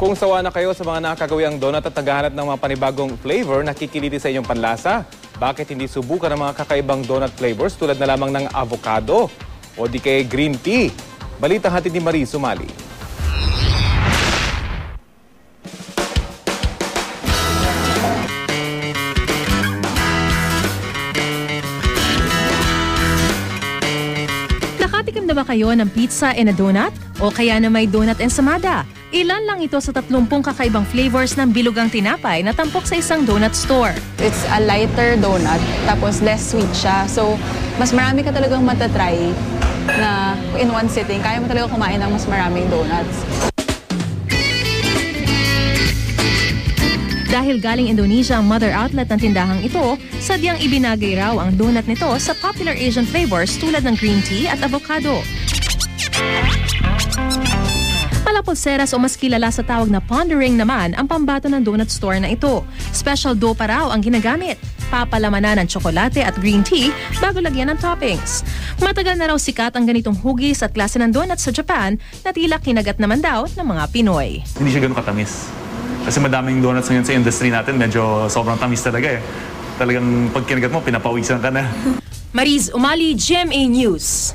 Kung sawa na kayo sa mga nakagawiang donut at naghahanap ng mga panibagong flavor na kikiliti sa inyong panlasa, bakit hindi subukan ng mga kakaibang donut flavors tulad na lamang ng avocado o di kay green tea? Balita hatid ni Marie Sumali. Nakatikim na ba kayo ng pizza and a donut? O kaya na may donut ensamada? Ilan lang ito sa 30 kakaibang flavors ng bilugang tinapay na tampok sa isang donut store. It's a lighter donut, tapos less sweet siya. So, mas marami ka talagang matatry na in one sitting. Kaya mo talaga kumain ng mas maraming donuts. Dahil galing Indonesia ang mother outlet ng tindahang ito, sadyang ibinagay raw ang donut nito sa popular Asian flavors tulad ng green tea at avocado. Malapolseras o mas kilala sa tawag na pondering naman ang pambato ng donut store na ito. Special dough pa raw ang ginagamit. Papalamanan ng tsokolate at green tea bago lagyan ng toppings. Matagal na raw sikat ang ganitong hugis at klase ng donuts sa Japan na tila kinagat naman daw ng mga Pinoy. Hindi siya ganun katamis. Kasi madaming donuts ngayon sa industry natin, medyo sobrang tamis talaga eh. Talagang pag kinagat mo, pinapawisan ka na. Mariz Umali, GMA News.